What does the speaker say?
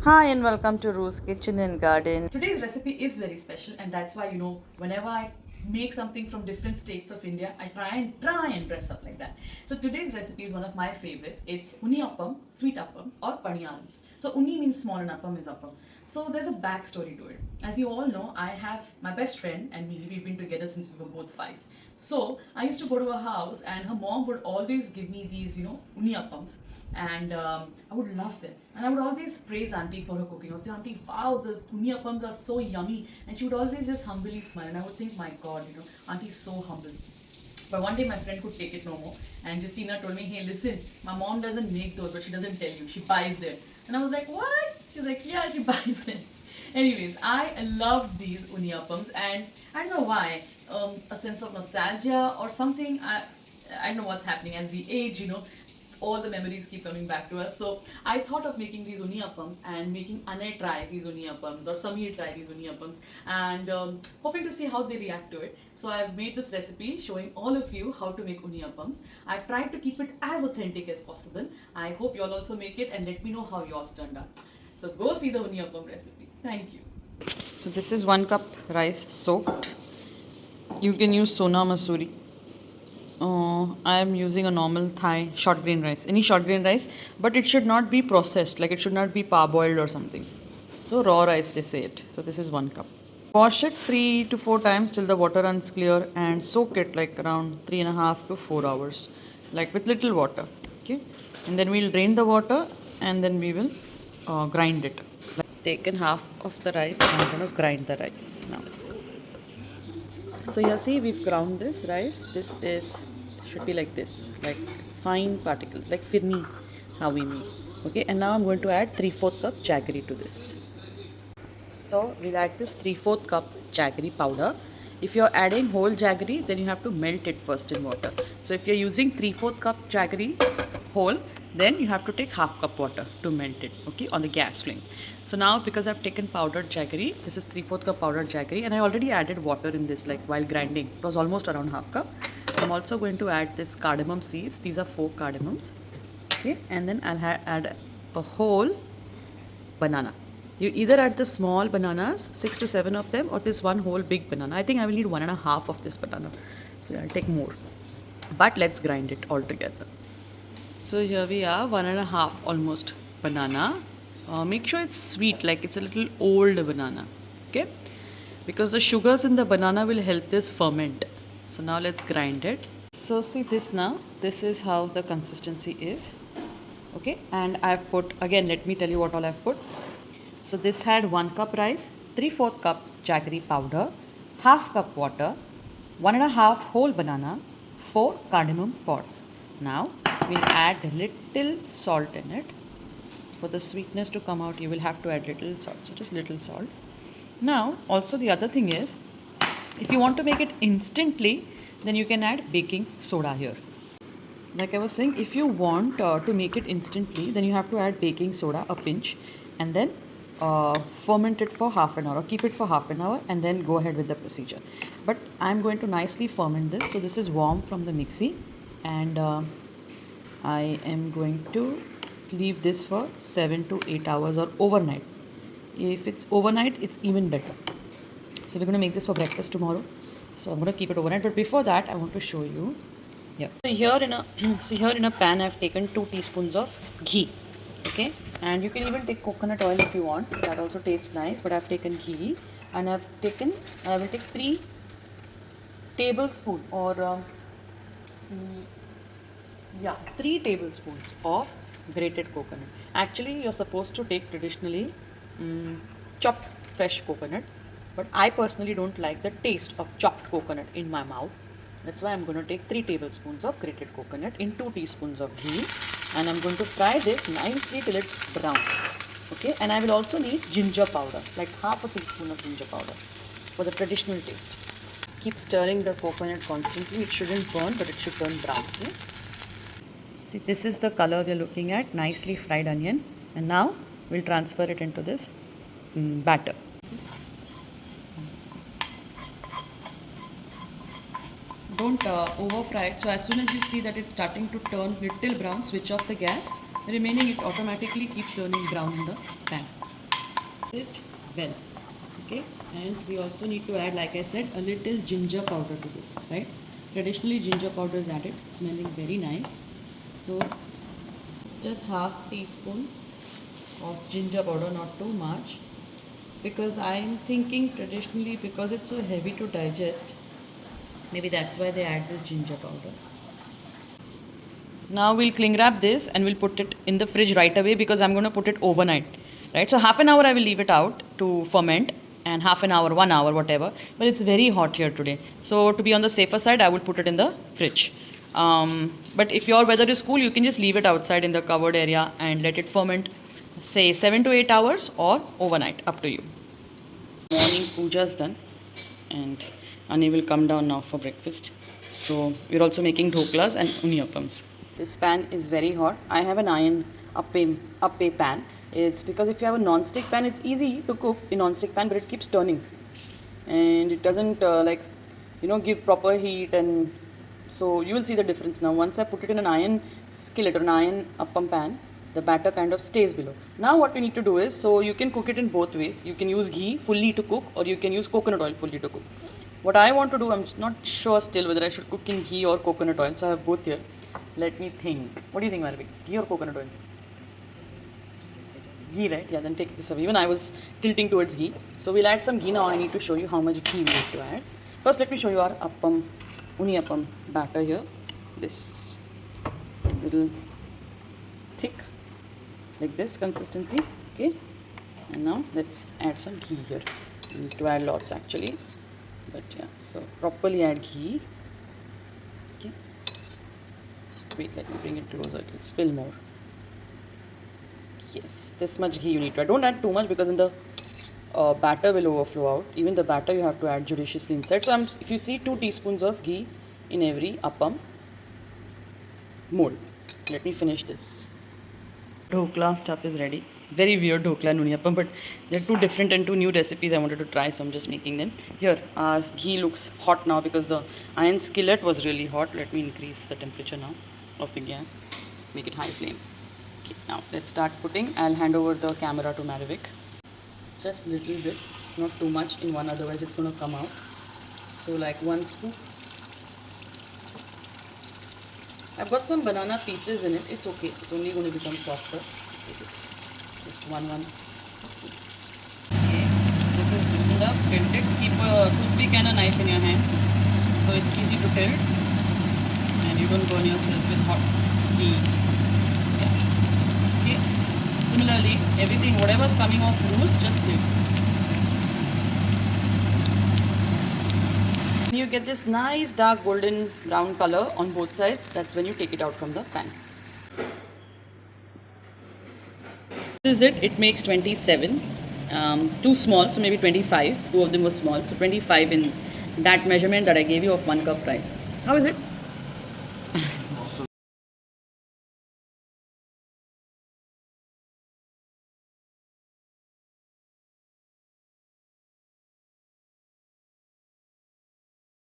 Hi and welcome to Ru's Kitchen and Garden. Today's recipe is very special, and that's why whenever I make something from different states of India, I try and dress up like that. So today's recipe is one of my favorite. It's Unniyappam, sweet appams, or paniyarams. So uni means small and appam is appam. So there's a backstory to it. As you all know, I have my best friend and me. We've been together since we were both 5. So I used to go to her house, and her mom would always give me these, unniyappams, and I would love them. And I would always praise Auntie for her cooking. I would say, Auntie, wow, the unniyappams are so yummy. And she would always just humbly smile, and I would think, my God, Auntie's so humble. But one day my friend could take it no more, and Justina told me, hey, listen, my mom doesn't make those, but she doesn't tell you. She buys them. And I was like, what? She's like, yeah, she buys them. Anyways, I love these unniyappams, and I don't know why. A sense of nostalgia or something. I don't know what's happening as we age. All the memories keep coming back to us. So I thought of making these unniyappams and making Anay try these unniyappams or Samir try these unniyappams, and hoping to see how they react to it. So I've made this recipe showing all of you how to make unniyappams. I've tried to keep it as authentic as possible. I hope you all also make it and let me know how yours turned out. So go see the unniyappam recipe. Thank you. So this is 1 cup rice soaked. You can use Sona Masuri. I am using a normal Thai short grain rice, any short grain rice, but it should not be processed, like it should not be parboiled or something. So raw rice they say it. So this is 1 cup. Wash it 3 to 4 times till the water runs clear and soak it like around 3.5 to 4 hours, like with little water. Okay, and then we'll drain the water and then we will grind it. Like taken half of the rice and I'm going to grind the rice now. So you see we've ground this rice. This is should be like this, like fine particles, like firni, how we make. Okay, and now I'm going to add 3/4 cup jaggery to this. So we'll add this 3/4 cup jaggery powder. If you're adding whole jaggery, then you have to melt it first in water. So if you're using 3/4 cup jaggery whole, then you have to take half cup water to melt it, okay, on the gas flame. So now because I've taken powdered jaggery, this is 3/4 cup powdered jaggery, and I already added water in this, like while grinding. It was almost around half cup. I'm also going to add this cardamom seeds. These are 4 cardamoms, okay, and then I'll add a whole banana. You either add the small bananas, 6 to 7 of them, or this one whole big banana. I think I will need 1.5 of this banana, so I'll take more. But let's grind it all together. So here we are, 1.5 almost banana. Make sure it's sweet, like it's a little old banana, okay? Because the sugars in the banana will help this ferment. So now let's grind it. So see this now. This is how the consistency is. Okay, and I've put, again, let me tell you what all I've put. So this had 1 cup rice, 3/4 cup jaggery powder, half cup water, 1.5 whole banana, 4 cardamom pods. Now we'll add little salt in it. For the sweetness to come out, you will have to add little salt. So just little salt. Now also the other thing is, if you want to make it instantly, then you can add baking soda here. Like I was saying, if you want to make it instantly, then you have to add baking soda, a pinch, and then ferment it for half an hour or keep it for half an hour and then go ahead with the procedure. But I'm going to nicely ferment this. So this is warm from the mixie, and I am going to leave this for 7 to 8 hours or overnight. If it's overnight, it's even better. So we're going to make this for breakfast tomorrow. So I'm going to keep it overnight. But before that, I want to show you. Yeah. So here in a pan, I've taken 2 teaspoons of ghee. Okay, and you can even take coconut oil if you want. That also tastes nice. But I've taken ghee, and I will take 3 tablespoons or 3 tablespoons of grated coconut. Actually, you're supposed to take traditionally chopped fresh coconut, but I personally don't like the taste of chopped coconut in my mouth. That's why I'm going to take 3 tablespoons of grated coconut in 2 teaspoons of ghee, and I'm going to fry this nicely till it's brown. Okay, and I will also need ginger powder, like half a teaspoon of ginger powder for the traditional taste. Keep stirring the coconut constantly. It shouldn't burn, but it should turn brown. Okay? See, this is the color we're looking at, nicely fried onion. And now we'll transfer it into this batter. Don't over fry it. So as soon as you see that it's starting to turn little brown, switch off the gas. Remaining, it automatically keeps turning brown in the pan. It well. Okay, and we also need to add, like I said, a little ginger powder to this, right? Traditionally ginger powder is added. It's smelling very nice. So just half teaspoon of ginger powder, not too much, because I'm thinking traditionally, because it's so heavy to digest, maybe that's why they add this ginger powder. Now we'll cling wrap this and we'll put it in the fridge right away, because I'm going to put it overnight, right? So half an hour I will leave it out to ferment, and half an hour, 1 hour, whatever. But it's very hot here today, so to be on the safer side, I would put it in the fridge. But if your weather is cool, you can just leave it outside in the covered area and let it ferment, say 7 to 8 hours or overnight, up to you. Morning puja is done, and Ani will come down now for breakfast. So we're also making dhoklas and unniyappams. This pan is very hot. I have an iron appe pan. It's because if you have a non-stick pan, it's easy to cook in non-stick pan, but it keeps turning, and it doesn't give proper heat, and so you will see the difference now. Once I put it in an iron skillet or an iron appam pan, the batter kind of stays below. Now what we need to do is, so you can cook it in both ways. You can use ghee fully to cook, or you can use coconut oil fully to cook. What I want to do, I'm not sure still whether I should cook in ghee or coconut oil, so I have both here. Let me think. What do you think, Marvi? Ghee or coconut oil? Ghee, right? Yeah, then take this away. Even I was tilting towards ghee. So we'll add some ghee now. I need to show you how much ghee we need to add. First, let me show you our unniyappam batter here. This little thick, like this consistency. Okay. And now let's add some ghee here. We need to add lots actually. But yeah, so properly add ghee. Okay. Wait, let me bring it closer. It will spill more. Yes, this much ghee you need to add. Don't add too much, because in the batter will overflow out. Even the batter you have to add judiciously inside. So if you see 2 teaspoons of ghee in every appam mold. Let me finish this. Dhokla stuff is ready. Very weird dhokla and unniyappam, but they're 2 different and 2 new recipes I wanted to try, so I'm just making them. Here, our ghee looks hot now because the iron skillet was really hot. Let me increase the temperature now of the gas. Make it high flame. Okay, now let's start putting. I'll hand over the camera to Maravik. Just little bit, not too much in one, otherwise it's going to come out. So like 1 scoop. I've got some banana pieces in it. It's okay. It's only going to become softer. Just one scoop. Okay, so this is loosened up. Tilt it. Keep a toothpick and a knife in your hand, so it's easy to tilt, and you don't burn yourself with hot ghee. Yeah. Okay. Similarly, everything, whatever's coming off loose, just tilt. When you get this nice dark golden brown color on both sides, that's when you take it out from the pan. This is it. It makes 27. 2 small, so maybe 25. 2 of them were small, so 25 in that measurement that I gave you of 1 cup rice. How is it?